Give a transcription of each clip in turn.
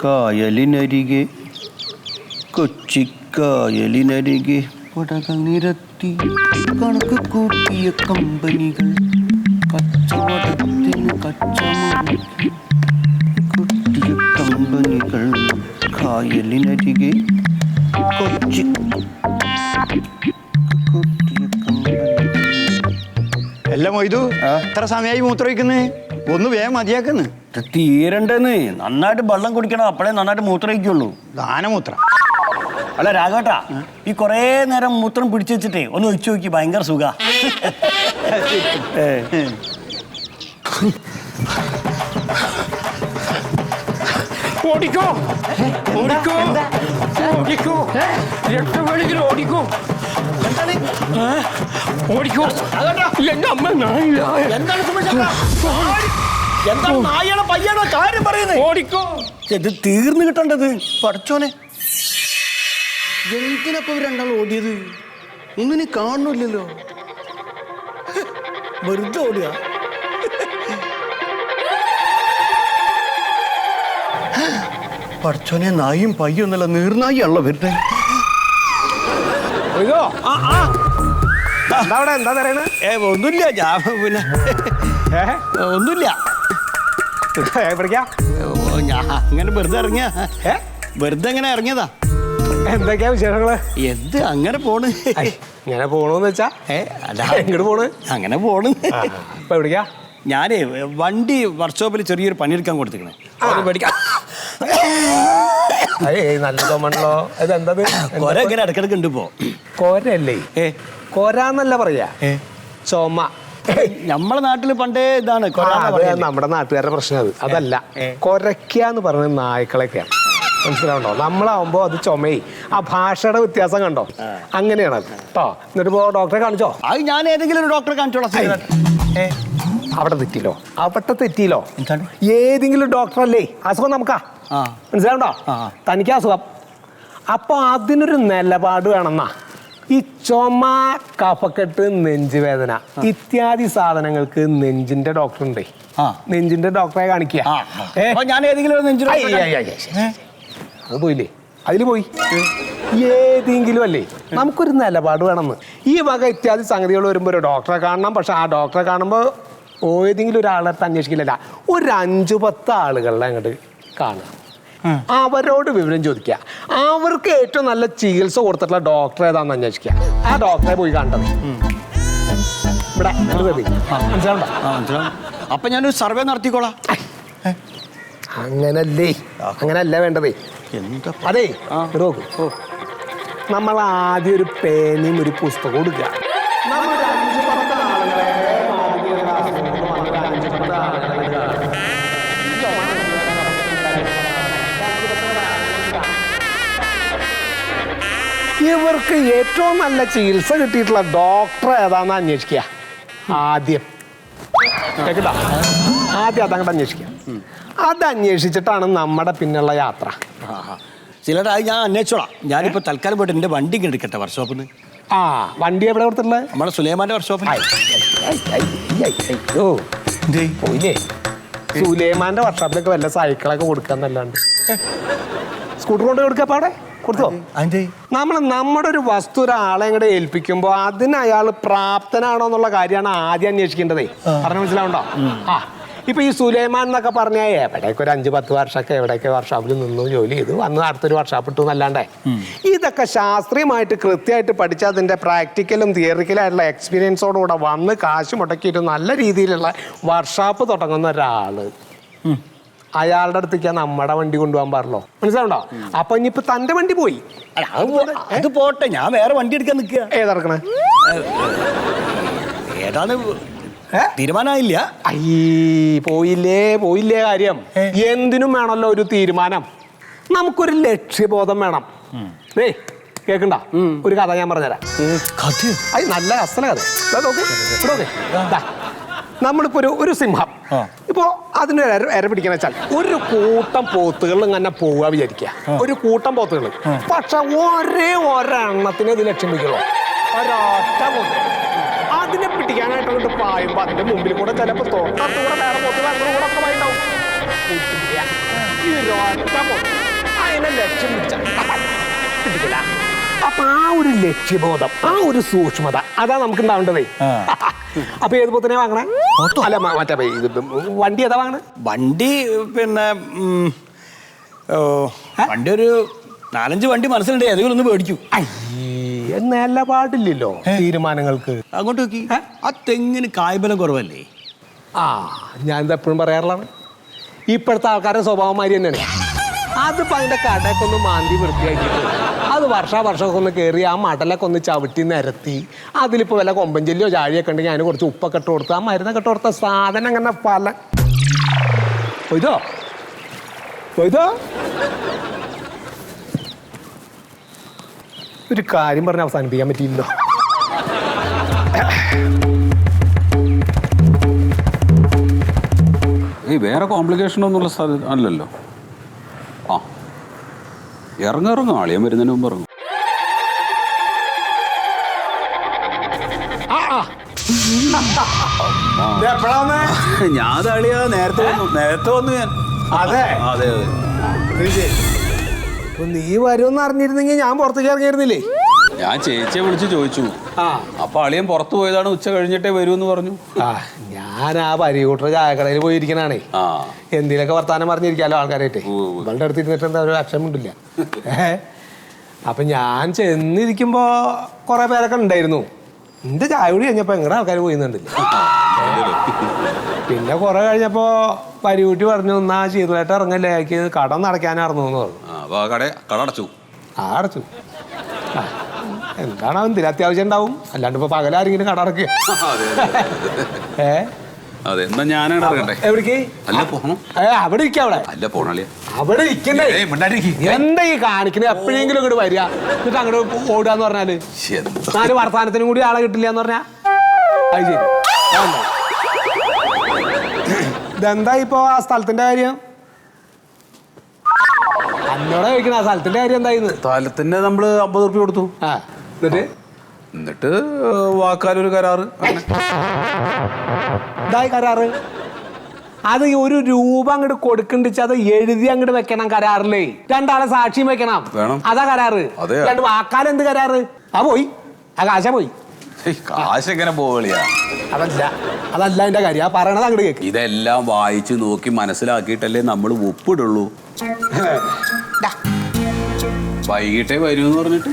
കായലിനരികെ കൊച്ചിക്കായലിനരികെ പടകൾ നിരത്തി കണക്ക് കൂട്ടിയ കമ്പനികൾ കച്ചവടത്തിന് കച്ചമുറുക്കി കൂട്ടിയ കമ്പനികൾ കായലിനരികെ കൊച്ചി കൂട്ടിയ കമ്പനികൾ. എല്ലാം മൊയ്തു എത്ര സമയമായി മൂത്രമൊഴിക്കുന്നേ? ഒന്ന് വേഗം മതിയാക്കുന്നു. തീരണ്ടെന്ന്. നന്നായിട്ട് വെള്ളം കുടിക്കണം, അപ്പോഴേ നന്നായിട്ട് മൂത്രമൊഴിക്കുള്ളൂ. ദാനമൂത്രം അല്ല രാഘവട്ടാ, ഈ കുറേ നേരം മൂത്രം പിടിച്ചു വെച്ചിട്ടേ ഒന്ന് ഒഴിച്ചു നോക്കി, ഭയങ്കര സുഖ. ഓടിക്കോ ഓടിക്കോ ഓടിക്കോ, രക്തവേളികൾ ഓടിക്കോ ഓടിക്കോ. എന്റെ അമ്മ നായില്ല. എന്താണ് നായാണോ പയ്യാണോ കാര്യം പറയുന്നത്? ഓടിക്കോ. ഇത് തീർന്നു കിട്ടേണ്ടത്. പഠിച്ചോനെ, എന്തിനപ്പോ രണ്ടാൾ ഓടിയത്? ഒന്നിനെ കാണുന്നില്ലല്ലോ, വെറുതെ ഓടുക. പഠിച്ചോനെ, നായും പയ്യൊന്നല്ല, നീർനായിയാണല്ലോ വരുന്നത്. എന്താ പറയണ? ഒന്നുമില്ല, ഞാൻ പിന്നെ ഒന്നുമില്ല. ഞാൻ അങ്ങനെ വെറുതെ ഇറങ്ങിയ, വെറുതെ എങ്ങനെ ഇറങ്ങിയതാ. എന്തൊക്കെയാ വിശേഷങ്ങള്? എന്ത് അങ്ങനെ പോണ്. ഇങ്ങനെ പോണോന്ന് വെച്ചാ എങ്ങോട്ട് പോണ്? അങ്ങനെ പോണ്. ഇപ്പൊ എവിടേക്കാ? ഞാനേ വണ്ടി വർക്ക്ഷോപ്പിൽ ചെറിയൊരു പണിയെടുക്കാൻ കൊടുത്തിക്കണേ. നല്ല തോമണല്ലോ. ഇതെന്തത്? കൊര ഇങ്ങനെ ഇടക്കിടക്ക് ഉണ്ട്. ഇപ്പോ കൊരല്ലേ? കൊരാന്നല്ല പറയാ, ചുമ. നമ്മളെ നാട്ടില് പണ്ടേ ഇതാണ് നമ്മുടെ നാട്ടുകാരുടെ പ്രശ്നം. അതല്ല, കൊരയ്ക്കാന്ന് പറയുന്നത് നായ്ക്കളൊക്കെയാണ്. മനസ്സിലാവുണ്ടോ? നമ്മളാവുമ്പോ അത് ചുമയി. ആ ഭാഷയുടെ വ്യത്യാസം കണ്ടോ? അങ്ങനെയാണ് അത് കേട്ടോ. എന്നിട്ട് ഇപ്പോ ഡോക്ടറെ കാണിച്ചോ? അത് ഞാൻ ഏതെങ്കിലും ഒരു ഡോക്ടറെ കാണിച്ചോളാം. അവിടെ തെറ്റിയില്ലോ, അവിടെ തെറ്റിയില്ലോ. ഏതെങ്കിലും ഡോക്ടർ അല്ലേ? അസുഖം നമുക്കാ. മനസ്സിലാവുണ്ടോ? തനിക്ക് അസുഖം. അപ്പൊ അതിനൊരു നിലപാട് വേണമെന്നാ. ഈ ചുമ, കഫക്കെട്ട്, നെഞ്ചുവേദന ഇത്യാദി സാധനങ്ങൾക്ക് നെഞ്ചിന്റെ ഡോക്ടർ ഉണ്ടേ. നെഞ്ചിന്റെ ഡോക്ടറെ കാണിക്കുക. ഞാൻ ഏതെങ്കിലും അത് പോയില്ലേ? അതില് പോയി. ഏതെങ്കിലും അല്ലേ, നമുക്കൊരു നിലപാട് വേണമെന്ന്. ഈ വക ഇത്യാദി സംഗതികൾ വരുമ്പോൾ ഒരു ഡോക്ടറെ കാണണം. പക്ഷെ ആ ഡോക്ടറെ കാണുമ്പോൾ ഏതെങ്കിലും ഒരാളെ അന്വേഷിക്കില്ല, ഒരു 5-10 ആളുകളെ അങ്ങോട്ട് കാണുക. അവരോട് വിവരം ചോദിക്കുക. അവർക്ക് ഏറ്റവും നല്ല ചികിത്സ കൊടുത്തിട്ടുള്ള ഡോക്ടർ ഏതാണെന്ന് അന്വേഷിക്കുക. ആ ഡോക്ടറെ പോയി കണ്ടത് ഇവിടെ മനസ്സിലാവണ്ടോ? അപ്പൊ ഞാനൊരു സർവേ നടത്തിക്കോളാം. അങ്ങനല്ലേ, അങ്ങനല്ല വേണ്ടതേ. അതെ, നോക്കൂ, നമ്മൾ ആദ്യം ഒരു പേനയും ഒരു പുസ്തകം കൊടുക്കുക. ഇവർക്ക് ഏറ്റവും നല്ല ചികിത്സ കിട്ടിയിട്ടുള്ള ഡോക്ടർ ഏതാണെന്ന് അന്വേഷിക്കുക. ആദ്യം കേട്ടോ, ആദ്യം അതങ്ങോട്ട് അന്വേഷിക്കുക. അത് അന്വേഷിച്ചിട്ടാണ് നമ്മുടെ പിന്നുള്ള യാത്ര. ചിലടാ ഞാൻ അന്വേഷിച്ചോളാം. ഞാനിപ്പോ തൽക്കാലം പോയിട്ട് എന്റെ വണ്ടി എടുക്കട്ടെ വർക്ക്ഷോപ്പിൽ നിന്ന്. വണ്ടി എവിടെ കൊടുത്തിട്ടുള്ളത്? നമ്മുടെ സുലൈമാന്റെ വർക്ക്ഷോപ്പിൽ. പോയില്ലേ? സുലൈമാന്റെ വർക്ക്ഷോപ്പിലൊക്കെ വല്ല സൈക്കിളൊക്കെ കൊടുക്കാന്നല്ലാണ്ട് സ്കൂട്ടർ കൊണ്ട് കൊടുക്കപ്പോ അവിടെ കൊടുത്തോ? നമ്മുടെ ഒരു വസ്തു ഒരാളെ ഇങ്ങോട്ട് ഏൽപ്പിക്കുമ്പോ അതിന് അയാൾ പ്രാപ്തനാണോ എന്നുള്ള കാര്യമാണ് ആദ്യം അന്വേഷിക്കേണ്ടതേ. പറഞ്ഞ മനസ്സിലാവുണ്ടോ? ഇപ്പൊ ഈ സുലൈമാൻ എന്നൊക്കെ പറഞ്ഞാൽ എവിടേക്ക് ഒരു 5-10 വർഷമൊക്കെ എവിടെയൊക്കെ വർക്ക്ഷോപ്പിൽ നിന്നു ജോലി ചെയ്തു വന്ന് അടുത്തൊരു വർക്ക്ഷോപ്പ് ഇട്ടു എന്നല്ലാണ്ടേ. ഇതൊക്കെ ശാസ്ത്രീയമായിട്ട് കൃത്യമായിട്ട് പഠിച്ച് അതിന്റെ പ്രാക്ടിക്കലും തിയറിക്കലും ആയിട്ടുള്ള എക്സ്പീരിയൻസോടുകൂടെ വന്ന് കാശ് മുടക്കിയിട്ട് നല്ല രീതിയിലുള്ള വർക്ക്ഷോപ്പ് തുടങ്ങുന്ന ഒരാള്, അയാളുടെ അടുത്തേക്ക് നമ്മുടെ വണ്ടി കൊണ്ടുപോകാൻ പാടില്ലോ. മനസ്സിലാവുണ്ടോ? അപ്പൊ ഇനിയിപ്പോ തന്റെ വണ്ടി പോയി, അത് പോട്ടെ, ഞാൻ വേറെ വണ്ടി എടുക്കാൻ നിൽക്കുക. ഏതെടുക്കണേ? ഏതാണ് തീരുമാനമായില്ല. പോയില്ലേ കാര്യം. എന്തിനും വേണമല്ലോ ഒരു തീരുമാനം. നമുക്കൊരു ലക്ഷ്യബോധം വേണം. കേക്കണ്ട, ഒരു കഥ ഞാൻ പറഞ്ഞുതരാം. നല്ല അസല കഥ. നമ്മളിപ്പോ ഒരു സിംഹം, ഇപ്പോ അതിന് ഇര പിടിക്കുന്ന വെച്ചാൽ ഒരു കൂട്ടം പോത്തുകൾ ഇങ്ങനെ പോവുക വിചാരിക്കുക. ഒരു കൂട്ടം പോത്തുകൾ, പക്ഷെ ഒരെണ്ണത്തിന് ഇത് ലക്ഷ്യം പിടിക്കുള്ളൂ. ഒരൊറ്റ പോത്ത്. അതിനെ പിടിക്കാനായിട്ട് കൊണ്ട് പായുമ്പോ അതിന്റെ മുമ്പിൽ കൂടെ ചിലപ്പോ തൊട്ടത്തൂടെ വേറെ പോത്തുകൾ കൂടെ ഒക്കെ ഉണ്ടാവും. അതിനെ ലക്ഷ്യം കിട്ടില്ല. അപ്പൊ ആ ഒരു ലക്ഷ്യബോധം, ആ ഒരു സൂക്ഷ്മത, അതാ നമുക്ക് ഉണ്ടാവേണ്ടതേ. അപ്പൊ ഏത് പോത്തിനെ വാങ്ങണേ? അല്ല മറ്റേ വണ്ടി ഏതാ വാങ്ങണേ? വണ്ടി പിന്നെ വണ്ടി ഒരു 4-5 വണ്ടി മനസ്സിലുണ്ട്, ഏതെങ്കിലും ഒന്ന് മേടിക്കൂ. നല്ല പാടില്ലല്ലോ തീരുമാനങ്ങൾക്ക്. അങ്ങോട്ട് നോക്കി, ആ തെങ്ങിന് കായ്ബലം കുറവല്ലേ? ഞാൻ ഇത് എപ്പോഴും പറയാറുള്ളതാണ്. ഇപ്പോഴത്തെ ആൾക്കാരുടെ സ്വഭാവം മാതിരി തന്നെയാണ്. അതിപ്പോ അതിന്റെ കടയൊക്കെ ഒന്ന് മാന്തി വൃത്തിയാക്കിയിട്ട് അത് വർഷമൊക്കെ ഒന്ന് കയറി ആ മടലൊക്കെ ഒന്ന് ചവിട്ടി നിരത്തി അതിലിപ്പോ വല്ല കൊമ്പഞ്ചെല്ലിയോ ചാഴിയൊക്കെ ഉണ്ടെങ്കിൽ അതിന് കുറച്ച് ഉപ്പൊക്കെ ഇട്ട് കൊടുത്ത് ആ മരുന്നൊക്കെ ഇട്ട് കൊടുത്ത സാധനം അങ്ങനെ പല പോയിതോ ഒരു കാര്യം പറഞ്ഞ് അവസാനിപ്പിക്കാൻ പറ്റിയില്ലോ. വേറെ കോംപ്ലിക്കേഷൻ ഒന്നുള്ള സ്ഥലം അല്ലല്ലോ. ഇറങ്ങും ആളിയാൻ വരുന്നതിന് മുമ്പ് ഇറങ്ങും. ഞാൻ താളിയാ നേരത്തെ വന്നു ഞാൻ. അതെ അതെ നീ വരുമെന്ന് അറിഞ്ഞിരുന്നെങ്കിൽ ഞാൻ പുറത്തേക്ക് ഇറങ്ങിയിരുന്നില്ലേ. ഞാൻ ചേച്ചിയെ വിളിച്ച് ചോദിച്ചു. അപ്പൊ അളിയൻ പുറത്തു പോയതാണ്, ഉച്ച കഴിഞ്ഞിട്ടേ വരുമെന്ന് പറഞ്ഞു. ഞാൻ ആ പരികൂട്ടർ ചായക്കടയിൽ പോയിരിക്കണാണേ. എന്തിനൊക്കെ വർത്താനം പറഞ്ഞിരിക്കാലോ ആൾക്കാരായിട്ട്. ഇവളുടെ അടുത്തിരുന്നിട്ട് എന്താ ഒരു അക്ഷരമുണ്ടില്ല. അപ്പൊ ഞാൻ ചെന്നിരിക്കുമ്പോ കുറെ പേരൊക്കെ ഉണ്ടായിരുന്നു. എന്റെ ചായ കൂടി കഴിഞ്ഞപ്പോ എങ്ങനെ ആൾക്കാർ പോയിന്നുണ്ടില്ല. പിന്നെ കുറെ കഴിഞ്ഞപ്പോ പരികൂട്ടി പറഞ്ഞു, എന്നാ ശീതളായിട്ട് ഇറങ്ങല്ലേ, എനിക്ക് കട നടക്കാനായിരുന്നു എന്ന് പറഞ്ഞു. അടച്ചു. എന്താണ് എന്തിന് അത്യാവശ്യം ഉണ്ടാവും, അല്ലാണ്ട് ഇപ്പൊ പകലാരെങ്കിലും കട അടക്കുക. എവിടേക്ക്? അവിടെ ഇരിക്കാം. അവിടെ ഇരിക്കണ്ടേ? എന്താ ഈ കാണിക്കണേ? എപ്പോഴെങ്കിലും ഇങ്ങോട്ട് വരിക എന്നിട്ട് അങ്ങോട്ട് ഓടുകയെന്ന് പറഞ്ഞാല് 4 വർത്താനത്തിനും കൂടി ആളെ കിട്ടില്ല എന്ന് പറഞ്ഞാ അത് ശരി. ഇതെന്താ ഇപ്പൊ ആ സ്ഥലത്തിന്റെ കാര്യം? എന്നോട് ചോദിക്കണ ആ സ്ഥലത്തിന്റെ കാര്യം എന്തായിരുന്നു? സ്ഥലത്തിന്റെ നമ്മള് 50 ഉറുപ്പിക കൊടുത്തു. എന്നിട്ട് വാക്കാലൊരു കരാറ്. ഇതായി കരാറ്. അത് 1 രൂപ അങ്ങോട്ട് കൊടുക്കണ്ടിച്ച് അത് എഴുതി അങ്ങോട്ട് വെക്കണം കരാറിലേ. 2 ആളെ സാക്ഷിയും വെക്കണം. അതാ കരാറ്. രണ്ട് വാക്കാൽ എന്ത് കരാറ്? പോയി ആ കാശ പോയി. കാശ് എങ്ങനെ പോവുകയാ? അതല്ല എന്റെ കാര്യം. ആ പറയണത് അങ്ങോട്ട് കേക്ക്. ഇതെല്ലാം വായിച്ചു നോക്കി മനസ്സിലാക്കിയിട്ടല്ലേ നമ്മൾ ഒപ്പിടുള്ളൂ. വൈകിട്ടേ വരൂന്ന് പറഞ്ഞിട്ട്.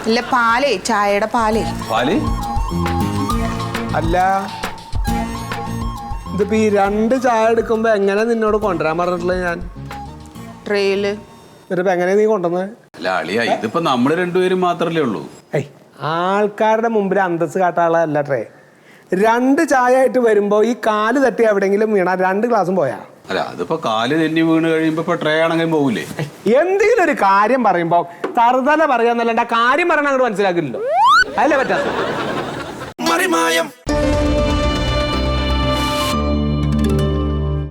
ഇല്ല, പാലേ, ചായയുടെ പാലേ. പാല് അല്ല, ഇതിപ്പോ ഈ 2 ചായ എടുക്കുമ്പോ എങ്ങനെ നിന്നോട് കൊണ്ടുവരാൻ പറഞ്ഞിട്ടുള്ളത് ഞാൻ? ട്രെയില്. എന്നിട്ടിപ്പോ എങ്ങനെയാ നീ കൊണ്ടുവന്നത്? അല്ല അളിയാ, ഇതിപ്പോ നമ്മള് 2 പേരും മാത്രല്ലേ ഉള്ളൂ. ആൾക്കാരുടെ മുമ്പിൽ അന്തസ് കാട്ടാളല്ല ട്രേ. 2 ചായ ആയിട്ട് വരുമ്പോ ഈ കാല് തട്ടി എവിടെയെങ്കിലും വീണാ 2 ഗ്ലാസും പോയാ. അല്ല അതിപ്പോ കാല് തെന്നി വീണ് കഴിയുമ്പോ ഇപ്പൊ ട്രേ ആണെങ്കിൽ പോകൂലേ? എന്തെങ്കിലും ഒരു കാര്യം പറയുമ്പോ തറുതല പറയാന്നല്ലാണ്ട് ആ കാര്യം പറയണ അങ്ങോട്ട് മനസ്സിലാക്കില്ലല്ലോ. അതല്ലേ പറ്റാത്ത.